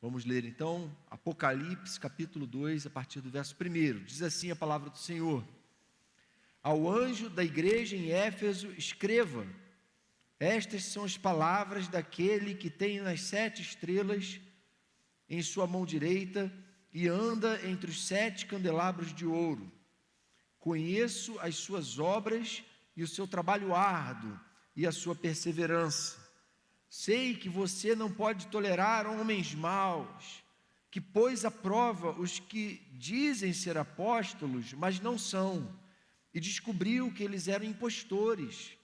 Vamos ler então Apocalipse capítulo 2, a partir do verso 1. Diz assim a palavra do Senhor: Ao anjo da igreja em Éfeso escreva: estas são as palavras daquele que tem as 7 estrelas em sua mão direita e anda entre os 7 candelabros de ouro. Conheço as suas obras e o seu trabalho árduo e a sua perseverança. Sei que você não pode tolerar homens maus, que pôs à prova os que dizem ser apóstolos, mas não são, e descobriu que eles eram impostores.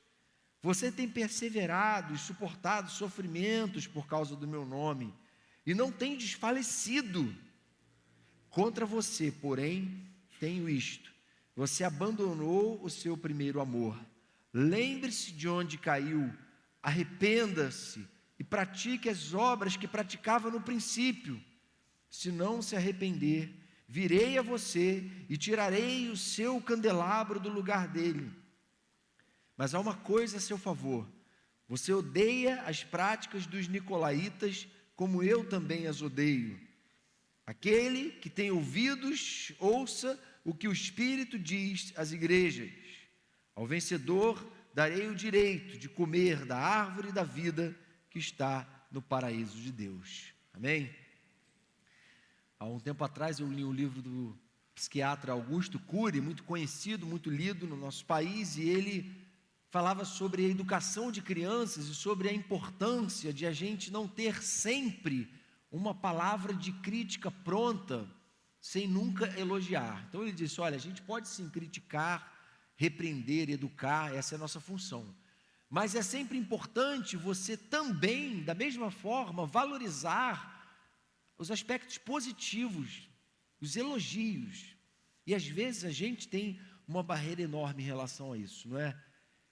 Você tem perseverado e suportado sofrimentos por causa do meu nome, e não tem desfalecido. Contra você, porém, tenho isto: você abandonou o seu primeiro amor. Lembre-se de onde caiu, arrependa-se e pratique as obras que praticava no princípio. Se não se arrepender, virei a você e tirarei o seu candelabro do lugar dele. Mas há uma coisa a seu favor: você odeia as práticas dos nicolaítas, como eu também as odeio. Aquele que tem ouvidos, ouça o que o Espírito diz às igrejas. Ao vencedor darei o direito de comer da árvore da vida que está no paraíso de Deus. Amém? Há um tempo atrás eu li um livro do psiquiatra Augusto Cury, muito conhecido, muito lido no nosso país, e ele falava sobre a educação de crianças e sobre a importância de a gente não ter sempre uma palavra de crítica pronta, sem nunca elogiar. Então ele disse: olha, a gente pode sim criticar, repreender, educar, essa é a nossa função. Mas é sempre importante você também, da mesma forma, valorizar os aspectos positivos, os elogios. E às vezes a gente tem uma barreira enorme em relação a isso, não é?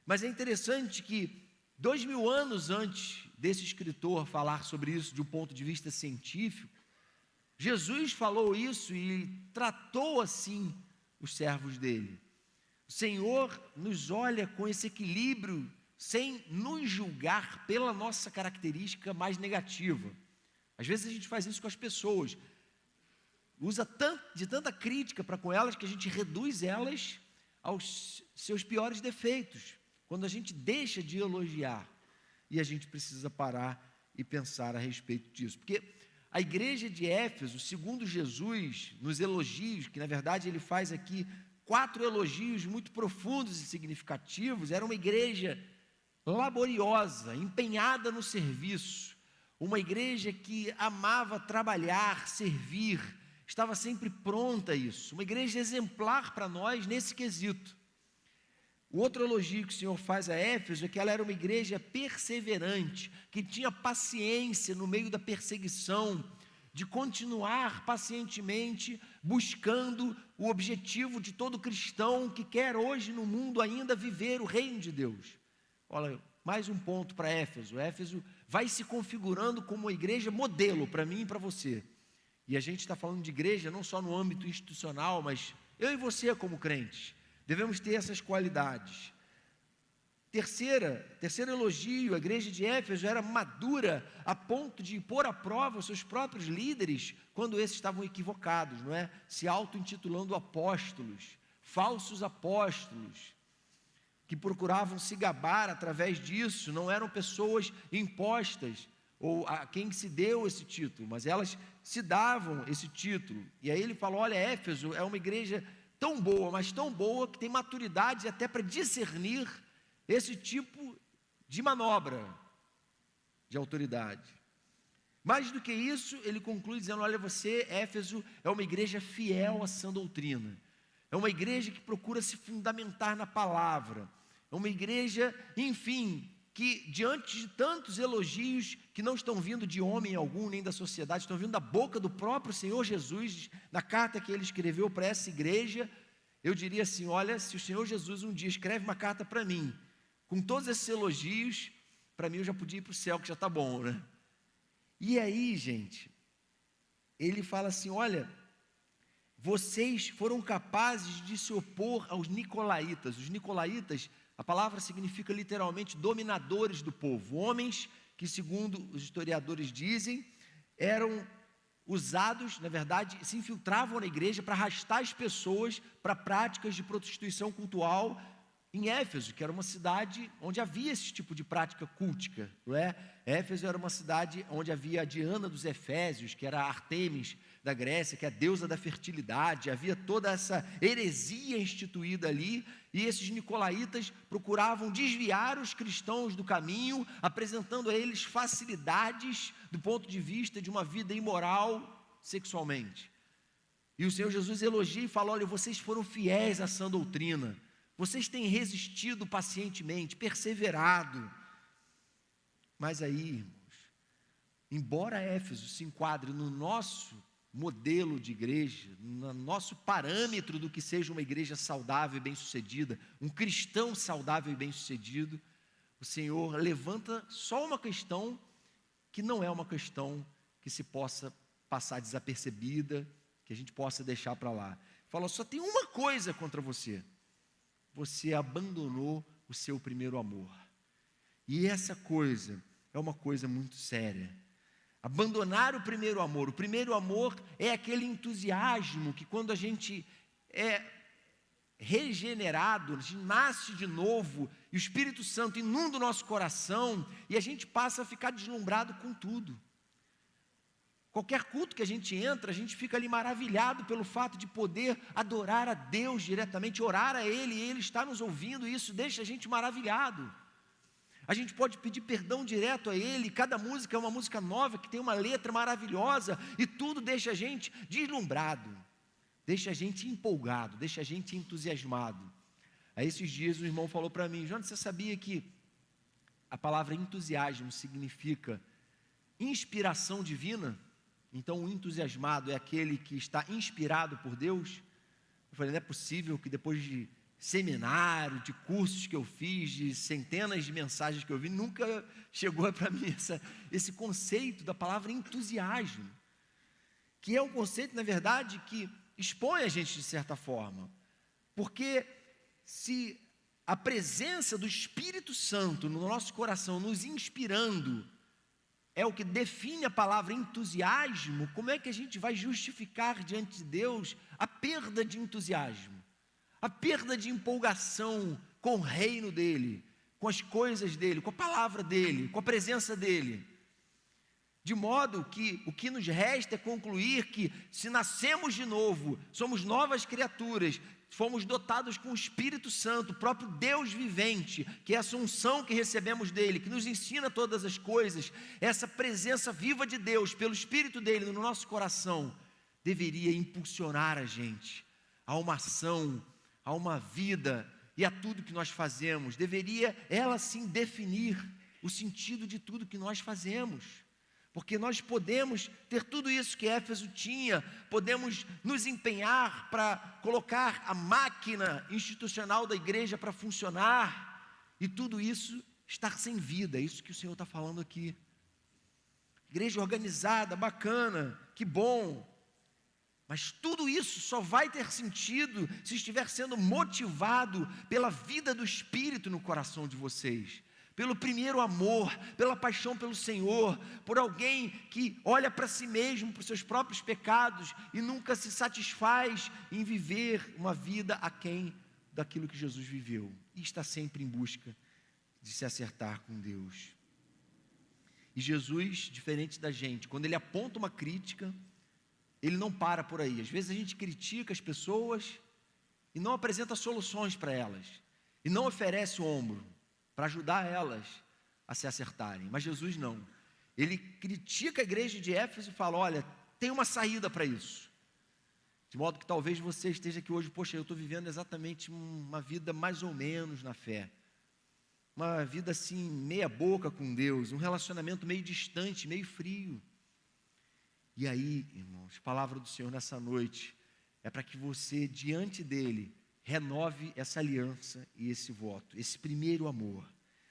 Mas é interessante que 2000 anos antes desse escritor falar sobre isso de um ponto de vista científico, Jesus falou isso e tratou assim os servos dele. O Senhor nos olha com esse equilíbrio, sem nos julgar pela nossa característica mais negativa. Às vezes a gente faz isso com as pessoas, usa de tanta crítica para com elas que a gente reduz elas aos seus piores defeitos, quando a gente deixa de elogiar. E a gente precisa parar e pensar a respeito disso, porque a igreja de Éfeso, segundo Jesus, nos elogios, que na verdade ele faz aqui 4 elogios muito profundos e significativos, era uma igreja laboriosa, empenhada no serviço, uma igreja que amava trabalhar, servir, estava sempre pronta a isso, uma igreja exemplar para nós nesse quesito. O outro elogio que o Senhor faz a Éfeso é que ela era uma igreja perseverante, que tinha paciência no meio da perseguição, de continuar pacientemente buscando o objetivo de todo cristão que quer hoje no mundo ainda viver o reino de Deus. Olha, mais um ponto para Éfeso. Éfeso vai se configurando como uma igreja modelo para mim e para você. E a gente está falando de igreja não só no âmbito institucional, mas eu e você como crentes devemos ter essas qualidades. Terceiro elogio: a igreja de Éfeso era madura a ponto de pôr à prova os seus próprios líderes quando esses estavam equivocados, não é? Se auto-intitulando apóstolos, falsos apóstolos, que procuravam se gabar através disso, não eram pessoas impostas, ou a quem se deu esse título, mas elas se davam esse título. E aí ele falou: olha, Éfeso é uma igreja tão boa, mas tão boa, que tem maturidade até para discernir esse tipo de manobra de autoridade. Mais do que isso, ele conclui dizendo: olha, você, Éfeso, é uma igreja fiel à sã doutrina, é uma igreja que procura se fundamentar na palavra, é uma igreja, enfim, que diante de tantos elogios que não estão vindo de homem algum, nem da sociedade, estão vindo da boca do próprio Senhor Jesus, na carta que ele escreveu para essa igreja, eu diria assim: olha, se o Senhor Jesus um dia escreve uma carta para mim, com todos esses elogios, para mim eu já podia ir para o céu, que já está bom, né? E aí, gente, ele fala assim: olha, vocês foram capazes de se opor aos nicolaítas. Os nicolaítas, a palavra significa literalmente dominadores do povo, homens que, segundo os historiadores dizem, eram usados, na verdade, se infiltravam na igreja para arrastar as pessoas para práticas de prostituição cultual em Éfeso, que era uma cidade onde havia esse tipo de prática cultica, não é? Éfeso era uma cidade onde havia a Diana dos Efésios, que era a Ártemis da Grécia, que é a deusa da fertilidade. Havia toda essa heresia instituída ali, e esses nicolaítas procuravam desviar os cristãos do caminho, apresentando a eles facilidades do ponto de vista de uma vida imoral sexualmente. E o Senhor Jesus elogia e fala: olha, vocês foram fiéis a essa doutrina, vocês têm resistido pacientemente, perseverado. Mas aí, irmãos, embora Éfeso se enquadre no nosso modelo de igreja, no nosso parâmetro do que seja uma igreja saudável e bem-sucedida, um cristão saudável e bem-sucedido, o Senhor levanta só uma questão que não é uma questão que se possa passar desapercebida, que a gente possa deixar para lá. Fala: só tem uma coisa contra você: você abandonou o seu primeiro amor. E essa coisa é uma coisa muito séria. Abandonar o primeiro amor. O primeiro amor é aquele entusiasmo que, quando a gente é regenerado, a gente nasce de novo, e o Espírito Santo inunda o nosso coração, e a gente passa a ficar deslumbrado com tudo. Qualquer culto que a gente entra, a gente fica ali maravilhado pelo fato de poder adorar a Deus diretamente, orar a Ele, e Ele está nos ouvindo, e isso deixa a gente maravilhado. A gente pode pedir perdão direto a Ele, cada música é uma música nova, que tem uma letra maravilhosa, e tudo deixa a gente deslumbrado, deixa a gente empolgado, deixa a gente entusiasmado. Aí esses dias o irmão falou para mim: Jonas, você sabia que a palavra entusiasmo significa inspiração divina? Então o entusiasmado é aquele que está inspirado por Deus? Eu falei: não é possível que depois de seminário, de cursos que eu fiz, de centenas de mensagens que eu vi, nunca chegou para mim esse conceito da palavra entusiasmo, que é um conceito, na verdade, que expõe a gente de certa forma, porque se a presença do Espírito Santo no nosso coração nos inspirando é o que define a palavra entusiasmo, como é que a gente vai justificar diante de Deus a perda de entusiasmo, a perda de empolgação com o reino dEle, com as coisas dEle, com a palavra dEle, com a presença dEle? De modo que o que nos resta é concluir que, se nascemos de novo, somos novas criaturas, fomos dotados com o Espírito Santo, o próprio Deus vivente, que é essa unção que recebemos dEle, que nos ensina todas as coisas, essa presença viva de Deus, pelo Espírito dEle no nosso coração, deveria impulsionar a gente a uma ação, a uma vida e a tudo que nós fazemos. Deveria ela sim definir o sentido de tudo que nós fazemos. Porque nós podemos ter tudo isso que Éfeso tinha, podemos nos empenhar para colocar a máquina institucional da igreja para funcionar, e tudo isso estar sem vida. É isso que o Senhor está falando aqui. Igreja organizada, bacana, que bom, mas tudo isso só vai ter sentido se estiver sendo motivado pela vida do Espírito no coração de vocês, pelo primeiro amor, pela paixão pelo Senhor, por alguém que olha para si mesmo, para os seus próprios pecados e nunca se satisfaz em viver uma vida aquém daquilo que Jesus viveu, e está sempre em busca de se acertar com Deus. E Jesus, diferente da gente, quando Ele aponta uma crítica, Ele não para por aí. Às vezes a gente critica as pessoas e não apresenta soluções para elas, e não oferece o ombro para ajudar elas a se acertarem. Mas Jesus não. Ele critica a igreja de Éfeso e fala: olha, tem uma saída para isso. De modo que talvez você esteja aqui hoje: poxa, eu estou vivendo exatamente uma vida mais ou menos na fé, uma vida assim, meia boca com Deus, um relacionamento meio distante, meio frio. E aí, irmãos, a palavra do Senhor nessa noite é para que você, diante dEle, renove essa aliança e esse voto, esse primeiro amor.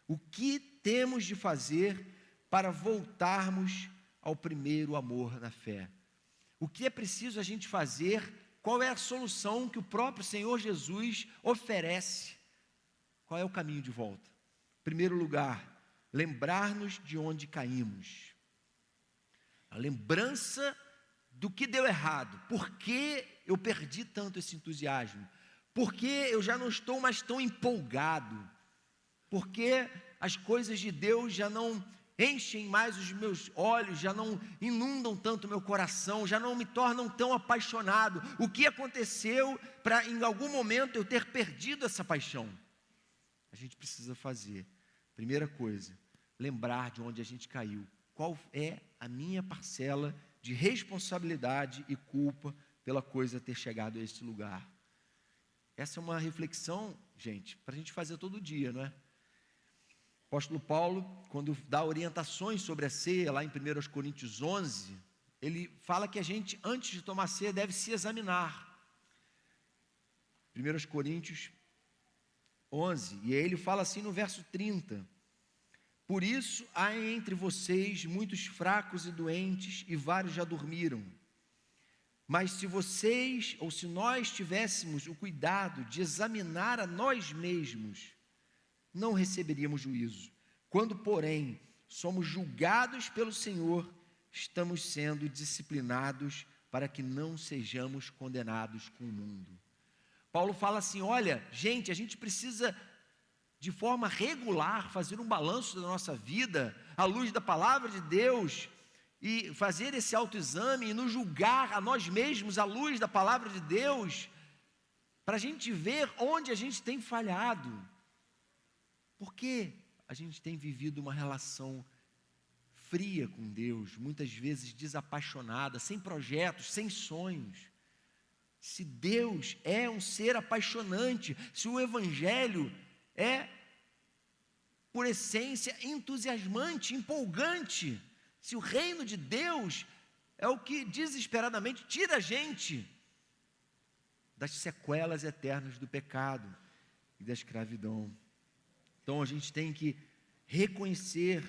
O que temos de fazer para voltarmos ao primeiro amor na fé? O que é preciso a gente fazer? Qual é a solução que o próprio Senhor Jesus oferece? Qual é o caminho de volta? Em primeiro lugar, lembrar-nos de onde caímos. A lembrança do que deu errado, por que eu perdi tanto esse entusiasmo, por que eu já não estou mais tão empolgado, por que as coisas de Deus já não enchem mais os meus olhos, já não inundam tanto o meu coração, já não me tornam tão apaixonado. O que aconteceu para em algum momento eu ter perdido essa paixão? A gente precisa fazer, primeira coisa, lembrar de onde a gente caiu. Qual é a minha parcela de responsabilidade e culpa pela coisa ter chegado a esse lugar? Essa é uma reflexão, gente, para a gente fazer todo dia, não é? O apóstolo Paulo, quando dá orientações sobre a ceia, lá em 1 Coríntios 11, ele fala que a gente, antes de tomar ceia, deve se examinar. 1 Coríntios 11, e aí ele fala assim no verso 30, por isso há entre vocês muitos fracos e doentes, e vários já dormiram. Mas se vocês, ou se nós tivéssemos o cuidado de examinar a nós mesmos, não receberíamos juízo. Quando, porém, somos julgados pelo Senhor, estamos sendo disciplinados para que não sejamos condenados com o mundo. Paulo fala assim, olha, gente, a gente precisa de forma regular fazer um balanço da nossa vida, à luz da palavra de Deus, e fazer esse autoexame e nos julgar a nós mesmos à luz da palavra de Deus, para a gente ver onde a gente tem falhado. Porque a gente tem vivido uma relação fria com Deus, muitas vezes desapaixonada, sem projetos, sem sonhos. Se Deus é um ser apaixonante, se o Evangelho é, por essência, entusiasmante, empolgante, se o reino de Deus é o que desesperadamente tira a gente das sequelas eternas do pecado e da escravidão. Então a gente tem que reconhecer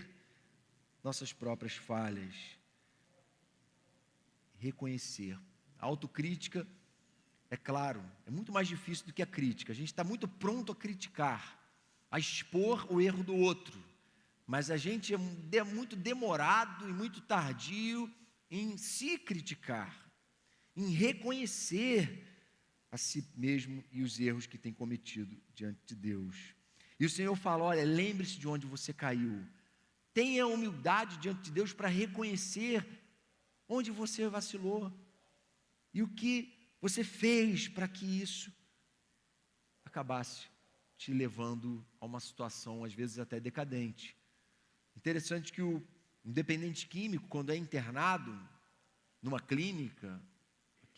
nossas próprias falhas. Reconhecer. A autocrítica, é claro, é muito mais difícil do que a crítica. A gente está muito pronto a criticar, a expor o erro do outro. Mas a gente é muito demorado e muito tardio em se criticar, em reconhecer a si mesmo e os erros que tem cometido diante de Deus. E o Senhor fala, olha, lembre-se de onde você caiu. Tenha humildade diante de Deus para reconhecer onde você vacilou. E o que você fez para que isso acabasse te levando a uma situação, às vezes até decadente. Interessante que o dependente químico, quando é internado numa clínica,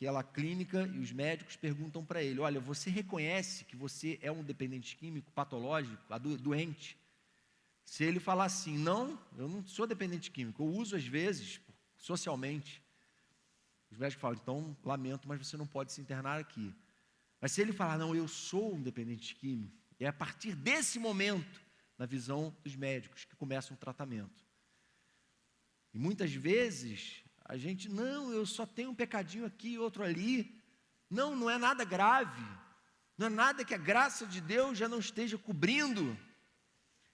aquela clínica e os médicos perguntam para ele, olha, você reconhece que você é um dependente químico patológico, doente? Se ele falar assim, não, eu não sou dependente químico, eu uso às vezes, socialmente, os médicos falam, então, lamento, mas você não pode se internar aqui. Mas se ele falar, não, eu sou um dependente químico, é a partir desse momento, na visão dos médicos, que começa um tratamento. E muitas vezes, a gente, não, eu só tenho um pecadinho aqui e outro ali. Não, não é nada grave. Não é nada que a graça de Deus já não esteja cobrindo.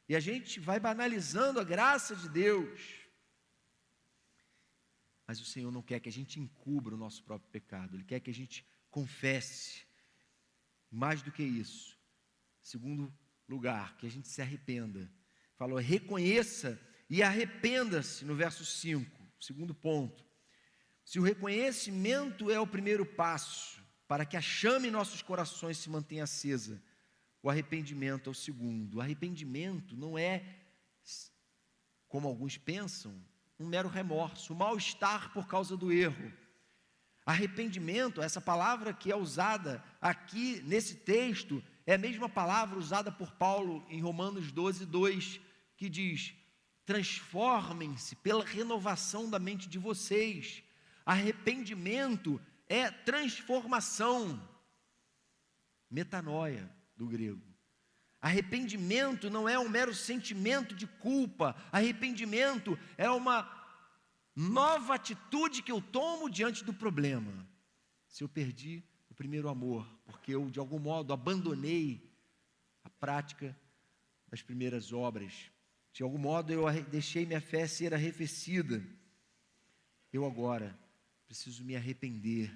E a gente vai banalizando a graça de Deus. Mas o Senhor não quer que a gente encubra o nosso próprio pecado. Ele quer que a gente confesse. Mais do que isso. Segundo lugar, que a gente se arrependa. Falou, reconheça e arrependa-se, no verso 5. Segundo ponto. Se o reconhecimento é o primeiro passo para que a chama em nossos corações se mantenha acesa, o arrependimento é o segundo. O arrependimento não é, como alguns pensam, um mero remorso, um mal-estar por causa do erro. Arrependimento, essa palavra que é usada aqui nesse texto, é a mesma palavra usada por Paulo em Romanos 12, 2, que diz, transformem-se pela renovação da mente de vocês. Arrependimento é transformação, metanoia do grego. Arrependimento não é um mero sentimento de culpa, arrependimento é uma nova atitude que eu tomo diante do problema. Se eu perdi o primeiro amor, porque eu de algum modo abandonei a prática das primeiras obras, de algum modo eu deixei minha fé ser arrefecida, eu agora preciso me arrepender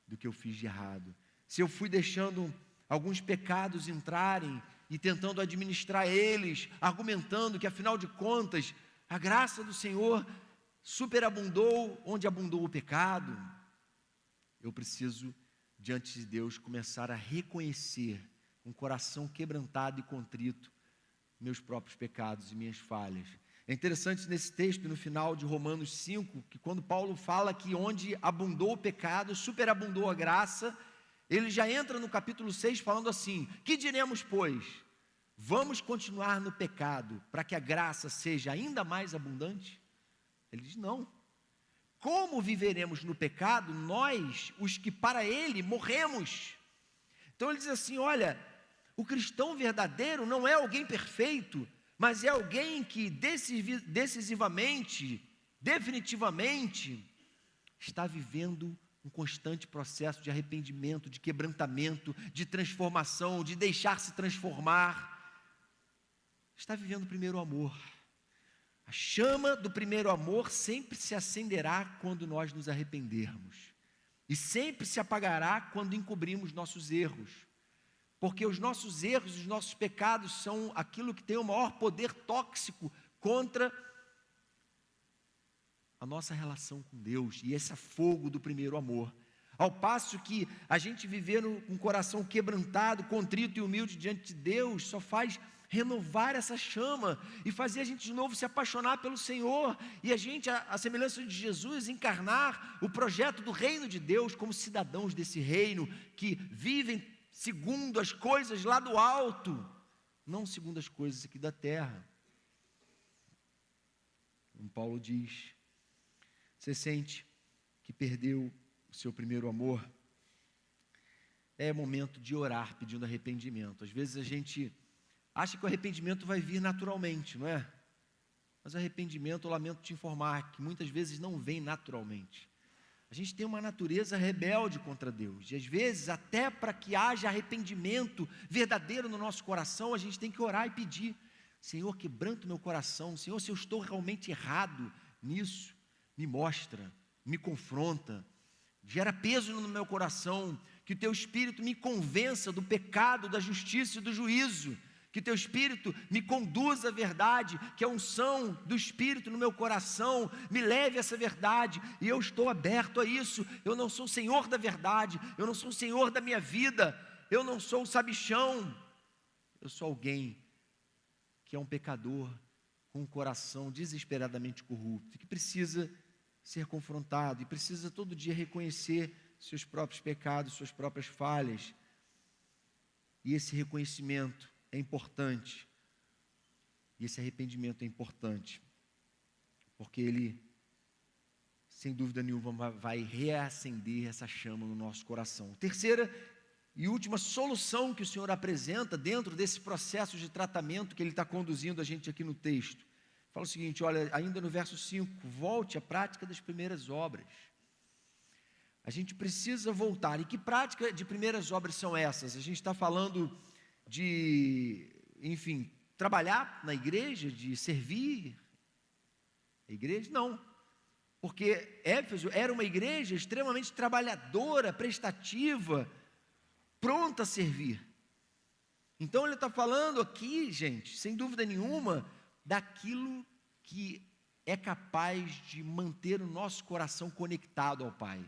do que eu fiz de errado. Se eu fui deixando alguns pecados entrarem e tentando administrar eles, argumentando que afinal de contas a graça do Senhor superabundou onde abundou o pecado, eu preciso, diante de Deus, começar a reconhecer com um coração quebrantado e contrito meus próprios pecados e minhas falhas. É interessante nesse texto, no final de Romanos 5, que quando Paulo fala que onde abundou o pecado, superabundou a graça, ele já entra no capítulo 6 falando assim: que diremos, pois? Vamos continuar no pecado para que a graça seja ainda mais abundante? Ele diz: não. Como viveremos no pecado, nós, os que para ele morremos? Então ele diz assim: olha, o cristão verdadeiro não é alguém perfeito, mas é alguém que decisivamente, definitivamente, está vivendo um constante processo de arrependimento, de quebrantamento, de transformação, de deixar-se transformar. Está vivendo o primeiro amor. A chama do primeiro amor sempre se acenderá quando nós nos arrependermos, e sempre se apagará quando encobrimos nossos erros, porque os nossos erros, os nossos pecados são aquilo que tem o maior poder tóxico contra a nossa relação com Deus, e esse é fogo do primeiro amor. Ao passo que a gente viver com um coração quebrantado, contrito e humilde diante de Deus, só faz renovar essa chama e fazer a gente de novo se apaixonar pelo Senhor, e a gente, a semelhança de Jesus, encarnar o projeto do reino de Deus como cidadãos desse reino, que vivem segundo as coisas lá do alto, não segundo as coisas aqui da terra. Como Paulo diz: você sente que perdeu o seu primeiro amor? É momento de orar pedindo arrependimento. Às vezes a gente acha que o arrependimento vai vir naturalmente, não é? Mas o arrependimento, eu lamento te informar, que muitas vezes não vem naturalmente. A gente tem uma natureza rebelde contra Deus, e às vezes até para que haja arrependimento verdadeiro no nosso coração, a gente tem que orar e pedir: Senhor, quebranta o meu coração. Senhor, se eu estou realmente errado nisso, me mostra, me confronta, gera peso no meu coração, que o Teu Espírito me convença do pecado, da justiça e do juízo, que Teu Espírito me conduza à verdade, que a unção do Espírito no meu coração me leve a essa verdade, e eu estou aberto a isso. Eu não sou o Senhor da verdade, eu não sou o Senhor da minha vida, eu não sou o sabichão, eu sou alguém que é um pecador, com um coração desesperadamente corrupto, que precisa ser confrontado, e precisa todo dia reconhecer seus próprios pecados, suas próprias falhas, e esse reconhecimento é importante, e esse arrependimento é importante, porque ele, sem dúvida nenhuma, vai reacender essa chama no nosso coração. Terceira e última solução que o Senhor apresenta dentro desse processo de tratamento que Ele está conduzindo a gente aqui no texto, fala o seguinte, olha, ainda no verso 5, volte à prática das primeiras obras. A gente precisa voltar. E que prática de primeiras obras são essas? A gente está falando de, enfim, trabalhar na igreja, de servir a igreja? Não, porque Éfeso era uma igreja extremamente trabalhadora, prestativa, pronta a servir. Então ele está falando aqui, gente, sem dúvida nenhuma, daquilo que é capaz de manter o nosso coração conectado ao Pai.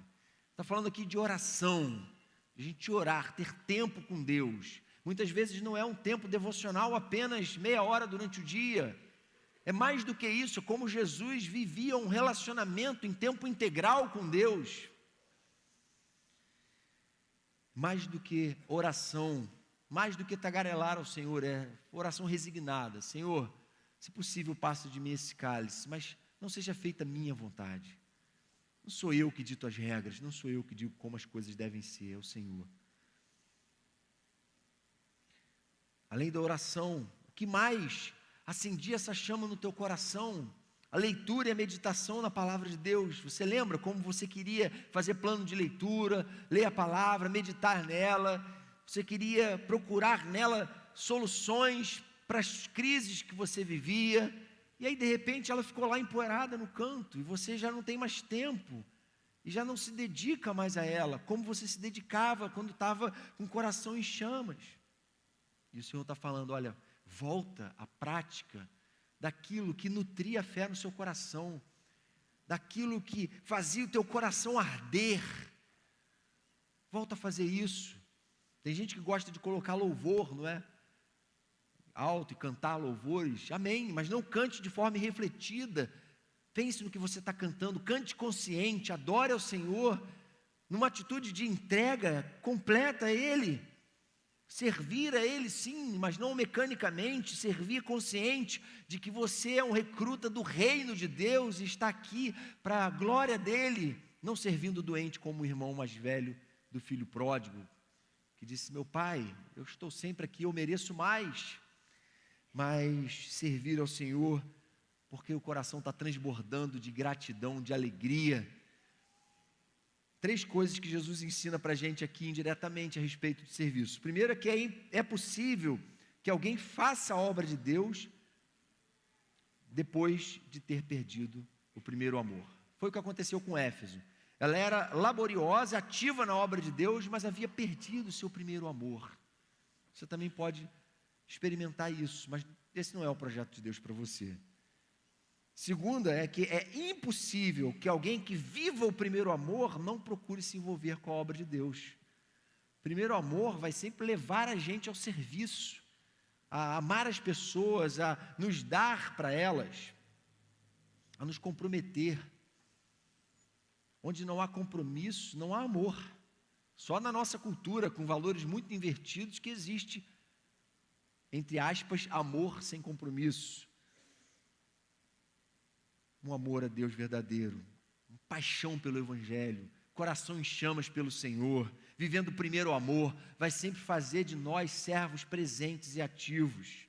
Está falando aqui de oração, de a gente orar, ter tempo com Deus. Muitas vezes não é um tempo devocional apenas meia hora durante o dia, é mais do que isso, como Jesus vivia um relacionamento em tempo integral com Deus. Mais do que oração, mais do que tagarelar ao Senhor, é oração resignada. Senhor, se possível, passa de mim esse cálice, mas não seja feita a minha vontade. Não sou eu que dito as regras, não sou eu que digo como as coisas devem ser, é o Senhor. Além da oração, o que mais acendia essa chama no teu coração? A leitura e a meditação na palavra de Deus. Você lembra como você queria fazer plano de leitura, ler a palavra, meditar nela? Você queria procurar nela soluções para as crises que você vivia, e aí de repente ela ficou lá empoeirada no canto, e você já não tem mais tempo e já não se dedica mais a ela, como você se dedicava quando estava com o coração em chamas. E o Senhor está falando, olha, volta à prática daquilo que nutria a fé no seu coração, daquilo que fazia o teu coração arder. Volta a fazer isso. Tem gente que gosta de colocar louvor, não é? Alto e cantar louvores, amém, mas não cante de forma irrefletida. Pense no que você está cantando, cante consciente, adore ao Senhor, numa atitude de entrega completa a Ele, servir a Ele sim, mas não mecanicamente, servir consciente de que você é um recruta do reino de Deus e está aqui para a glória dEle, não servindo doente como o irmão mais velho do filho pródigo, que disse, meu pai, eu estou sempre aqui, eu mereço mais, mas servir ao Senhor, porque o coração está transbordando de gratidão, de alegria. 3 coisas que Jesus ensina para a gente aqui indiretamente a respeito de serviço. Primeiro é que é possível que alguém faça a obra de Deus depois de ter perdido o primeiro amor. Foi o que aconteceu com Éfeso. Ela era laboriosa, ativa na obra de Deus, mas havia perdido o seu primeiro amor. Você também pode experimentar isso, mas esse não é o projeto de Deus para você. Segunda é que é impossível que alguém que viva o primeiro amor não procure se envolver com a obra de Deus. O primeiro amor vai sempre levar a gente ao serviço, a amar as pessoas, a nos dar para elas, a nos comprometer. Onde não há compromisso, não há amor. Só na nossa cultura, com valores muito invertidos, que existe, entre aspas, amor sem compromisso. Um amor a Deus verdadeiro, uma paixão pelo Evangelho, coração em chamas pelo Senhor, vivendo o primeiro amor, vai sempre fazer de nós servos presentes e ativos.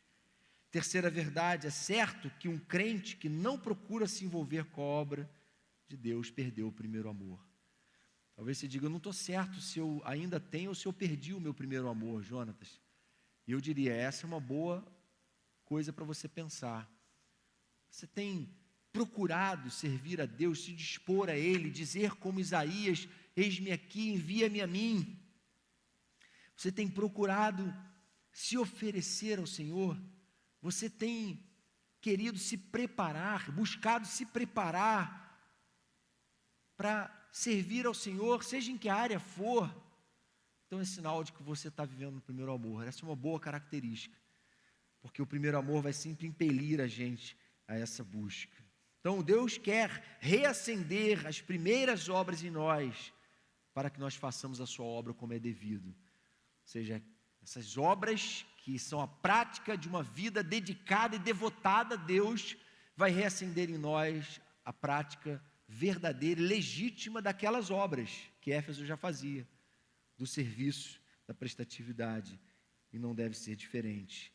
Terceira verdade, é certo que um crente que não procura se envolver com a obra de Deus perdeu o primeiro amor. Talvez você diga, eu não estou certo se eu ainda tenho ou se eu perdi o meu primeiro amor, Jonatas. E eu diria, essa é uma boa coisa para você pensar. Você tem procurado servir a Deus, se dispor a Ele, dizer como Isaías, eis-me aqui, envia-me a mim. Você tem procurado se oferecer ao Senhor, você tem querido se preparar, buscado se preparar para servir ao Senhor, seja em que área for. Então é sinal de que você está vivendo no primeiro amor. Essa é uma boa característica, porque o primeiro amor vai sempre impelir a gente a essa busca. Então Deus quer reacender as primeiras obras em nós, para que nós façamos a sua obra como é devido. Ou seja, essas obras que são a prática de uma vida dedicada e devotada a Deus, vai reacender em nós a prática verdadeira e legítima daquelas obras que Éfeso já fazia, do serviço, da prestatividade, e não deve ser diferente.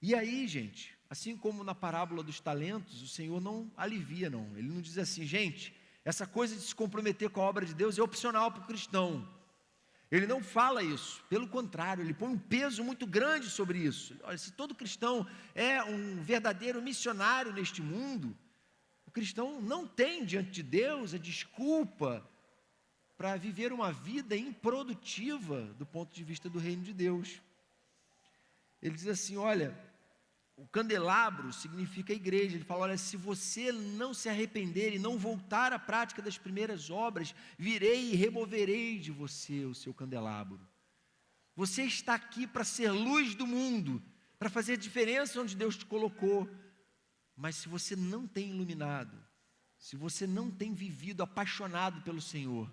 E aí, gente, assim como na parábola dos talentos, o Senhor não alivia, não. Ele não diz assim, gente, essa coisa de se comprometer com a obra de Deus é opcional para o cristão. Ele não fala isso, pelo contrário, ele põe um peso muito grande sobre isso. Olha, se todo cristão é um verdadeiro missionário neste mundo, o cristão não tem diante de Deus a desculpa para viver uma vida improdutiva do ponto de vista do reino de Deus. Ele diz assim, olha, o candelabro significa a igreja. Ele fala, olha, se você não se arrepender e não voltar à prática das primeiras obras, virei e removerei de você o seu candelabro. Você está aqui para ser luz do mundo, para fazer diferença onde Deus te colocou. Mas se você não tem iluminado, se você não tem vivido apaixonado pelo Senhor,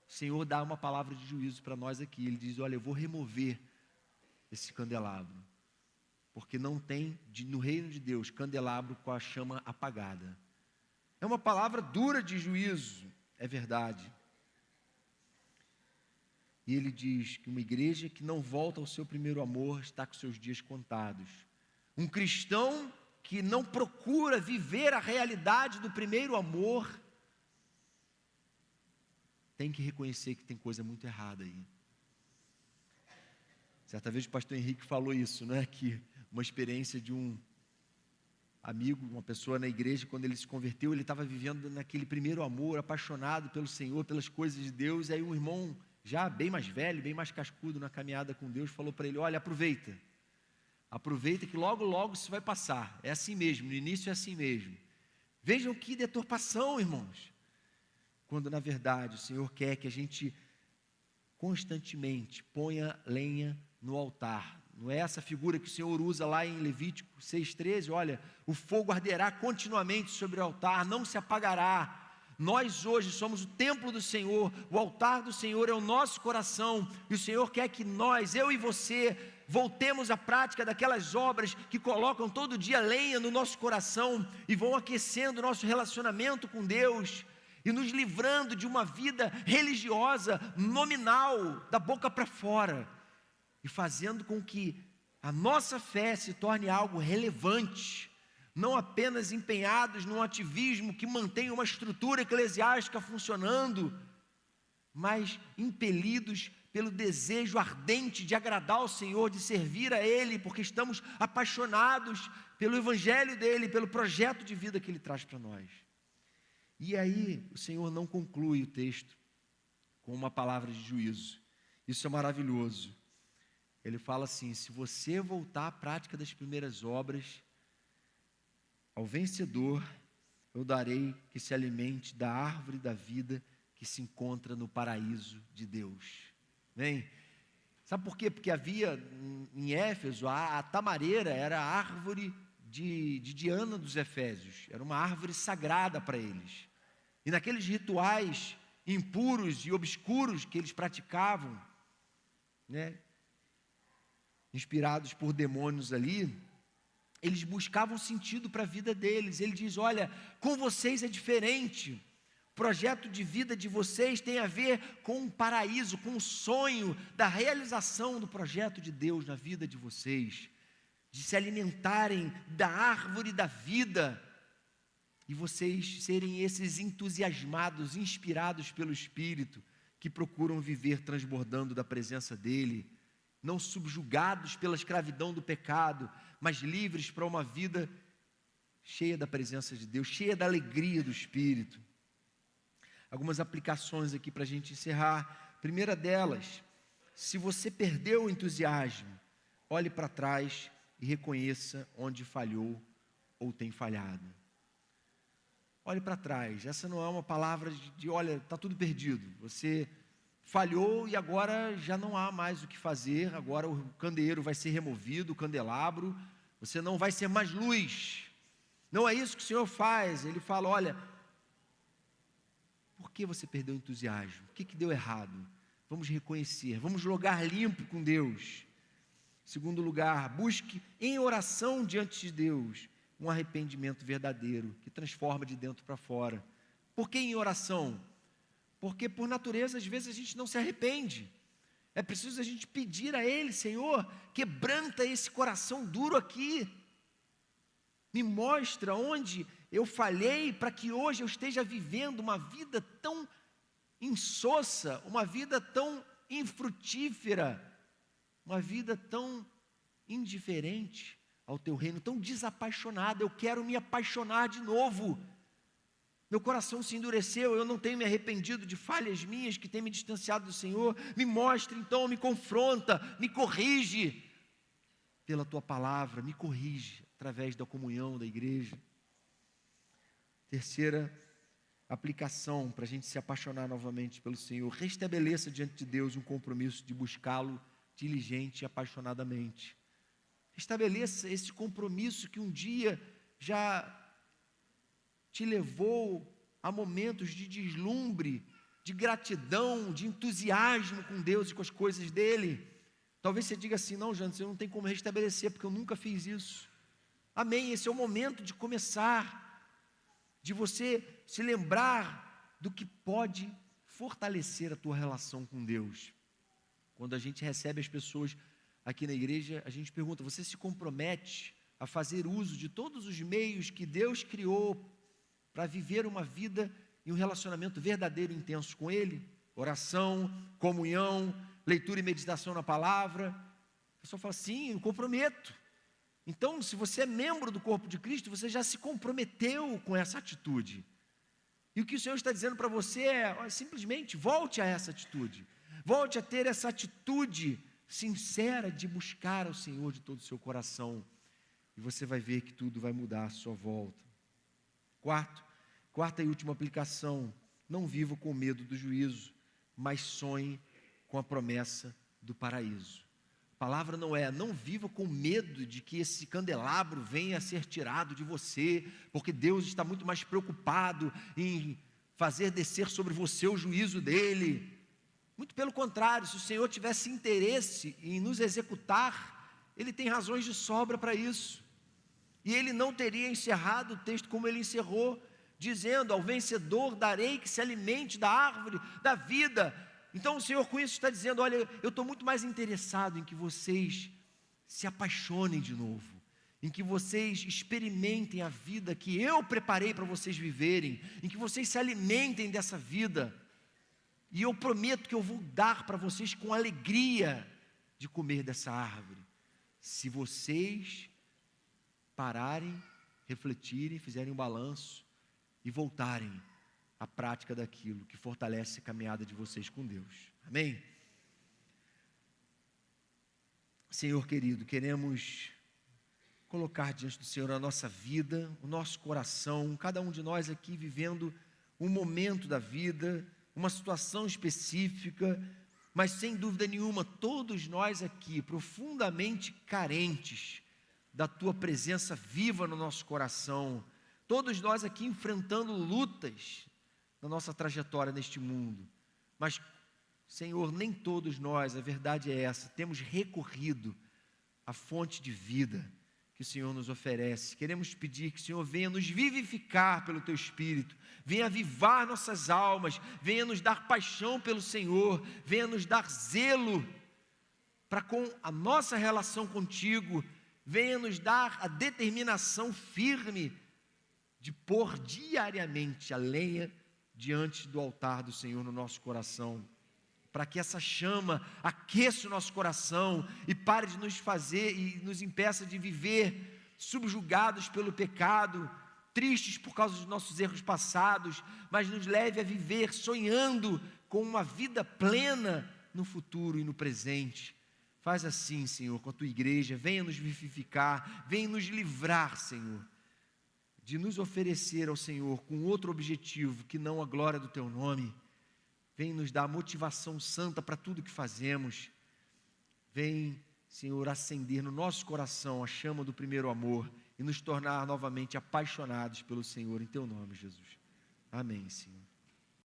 o Senhor dá uma palavra de juízo para nós aqui. Ele diz, olha, eu vou remover esse candelabro, porque não tem no reino de Deus candelabro com a chama apagada. É uma palavra dura de juízo, é verdade. E ele diz que uma igreja que não volta ao seu primeiro amor está com seus dias contados. Um cristão que não procura viver a realidade do primeiro amor tem que reconhecer que tem coisa muito errada aí. Certa vez o pastor Henrique falou isso, né? Que uma experiência de um amigo, uma pessoa na igreja, quando ele se converteu, ele estava vivendo naquele primeiro amor, apaixonado pelo Senhor, pelas coisas de Deus, e aí um irmão, já bem mais velho, bem mais cascudo na caminhada com Deus, falou para ele: olha, aproveita que logo, logo isso vai passar, é assim mesmo, no início é assim mesmo. Vejam que deturpação, irmãos, quando na verdade o Senhor quer que a gente constantemente ponha lenha no altar. Não é essa figura que o Senhor usa lá em Levítico 6,13, olha, o fogo arderá continuamente sobre o altar, não se apagará. Nós hoje somos o templo do Senhor, o altar do Senhor é o nosso coração, e o Senhor quer que nós, eu e você, voltemos à prática daquelas obras que colocam todo dia lenha no nosso coração e vão aquecendo o nosso relacionamento com Deus e nos livrando de uma vida religiosa, nominal, da boca para fora, e fazendo com que a nossa fé se torne algo relevante, não apenas empenhados num ativismo que mantém uma estrutura eclesiástica funcionando, mas impelidos pelo desejo ardente de agradar ao Senhor, de servir a Ele, porque estamos apaixonados pelo Evangelho dEle, pelo projeto de vida que Ele traz para nós. E aí o Senhor não conclui o texto com uma palavra de juízo. Isso é maravilhoso. Ele fala assim: se você voltar à prática das primeiras obras, ao vencedor eu darei que se alimente da árvore da vida que se encontra no paraíso de Deus. Bem, sabe por quê? Porque havia em Éfeso, a tamareira era a árvore de Diana dos Efésios, era uma árvore sagrada para eles. E naqueles rituais impuros e obscuros que eles praticavam, né, inspirados por demônios ali, eles buscavam sentido para a vida deles. Ele diz: olha, com vocês é diferente. O projeto de vida de vocês tem a ver com um paraíso, com o sonho da realização do projeto de Deus na vida de vocês, de se alimentarem da árvore da vida, e vocês serem esses entusiasmados, inspirados pelo Espírito, que procuram viver transbordando da presença dEle, não subjugados pela escravidão do pecado, mas livres para uma vida cheia da presença de Deus, cheia da alegria do Espírito. Algumas aplicações aqui para a gente encerrar. Primeira delas: se você perdeu o entusiasmo, olhe para trás e reconheça onde falhou ou tem falhado. Olhe para trás. Essa não é uma palavra de olha, está tudo perdido. Você falhou e agora já não há mais o que fazer, agora o candeeiro vai ser removido, o candelabro, você não vai ser mais luz. Não é isso que o Senhor faz. Ele fala: olha, por que você perdeu o entusiasmo? O que deu errado? Vamos reconhecer, vamos jogar limpo com Deus. Segundo lugar, busque em oração diante de Deus um arrependimento verdadeiro, que transforma de dentro para fora. Por que em oração? Porque por natureza, às vezes, a gente não se arrepende. É preciso a gente pedir a Ele: Senhor, quebranta esse coração duro aqui. Me mostra onde eu falhei, para que hoje eu esteja vivendo uma vida tão insossa, uma vida tão infrutífera, uma vida tão indiferente ao Teu reino, tão desapaixonada. Eu quero me apaixonar de novo. Meu coração se endureceu, eu não tenho me arrependido de falhas minhas que têm me distanciado do Senhor. Me mostra então, me confronta, me corrige pela Tua palavra, me corrige através da comunhão da igreja. Terceira aplicação para a gente se apaixonar novamente pelo Senhor: restabeleça diante de Deus um compromisso de buscá-lo diligente e apaixonadamente. Restabeleça esse compromisso que um dia já te levou a momentos de deslumbre, de gratidão, de entusiasmo com Deus e com as coisas dEle. Talvez você diga assim: não, Jantes, eu não tenho como restabelecer, porque eu nunca fiz isso. Amém, esse é o momento de começar, de você se lembrar do que pode fortalecer a tua relação com Deus. Quando a gente recebe as pessoas aqui na igreja, a gente pergunta: você se compromete a fazer uso de todos os meios que Deus criou para viver uma vida e um relacionamento verdadeiro e intenso com Ele? Oração, comunhão, leitura e meditação na palavra. A pessoa fala: sim, eu comprometo. Então, se você é membro do corpo de Cristo, você já se comprometeu com essa atitude. E o que o Senhor está dizendo para você é, simplesmente, volte a essa atitude. Volte a ter essa atitude sincera de buscar ao Senhor de todo o seu coração. E você vai ver que tudo vai mudar à sua volta. Quarta e última aplicação. Não viva com medo do juízo, mas sonhe com a promessa do paraíso. A palavra não viva com medo de que esse candelabro venha a ser tirado de você, porque Deus está muito mais preocupado em fazer descer sobre você o juízo dele. Muito pelo contrário, se o Senhor tivesse interesse em nos executar, Ele tem razões de sobra para isso. E Ele não teria encerrado o texto como Ele encerrou, dizendo: ao vencedor darei que se alimente da árvore da vida. Então o Senhor com isso está dizendo: olha, eu estou muito mais interessado em que vocês se apaixonem de novo, em que vocês experimentem a vida que eu preparei para vocês viverem, em que vocês se alimentem dessa vida, e eu prometo que eu vou dar para vocês com alegria de comer dessa árvore, se vocês pararem, refletirem, fizerem um balanço e voltarem a prática daquilo que fortalece a caminhada de vocês com Deus. Amém? Senhor querido, queremos colocar diante do Senhor a nossa vida, o nosso coração, cada um de nós aqui vivendo um momento da vida, uma situação específica, mas sem dúvida nenhuma, todos nós aqui profundamente carentes da Tua presença viva no nosso coração, todos nós aqui enfrentando lutas na nossa trajetória neste mundo, mas, Senhor, nem todos nós, a verdade é essa, temos recorrido à fonte de vida que o Senhor nos oferece. Queremos pedir que o Senhor venha nos vivificar pelo Teu Espírito, venha avivar nossas almas, venha nos dar paixão pelo Senhor, venha nos dar zelo para com a nossa relação contigo, venha nos dar a determinação firme de pôr diariamente a lenha diante do altar do Senhor no nosso coração, para que essa chama aqueça o nosso coração e pare de nos fazer e nos impeça de viver subjugados pelo pecado, tristes por causa dos nossos erros passados, mas nos leve a viver sonhando com uma vida plena no futuro e no presente. Faz assim, Senhor, com a Tua igreja, venha nos vivificar, venha nos livrar, Senhor, de nos oferecer ao Senhor com outro objetivo que não a glória do Teu nome. Vem nos dar motivação santa para tudo que fazemos. Vem, Senhor, acender no nosso coração a chama do primeiro amor e nos tornar novamente apaixonados pelo Senhor, em Teu nome, Jesus. Amém, Senhor.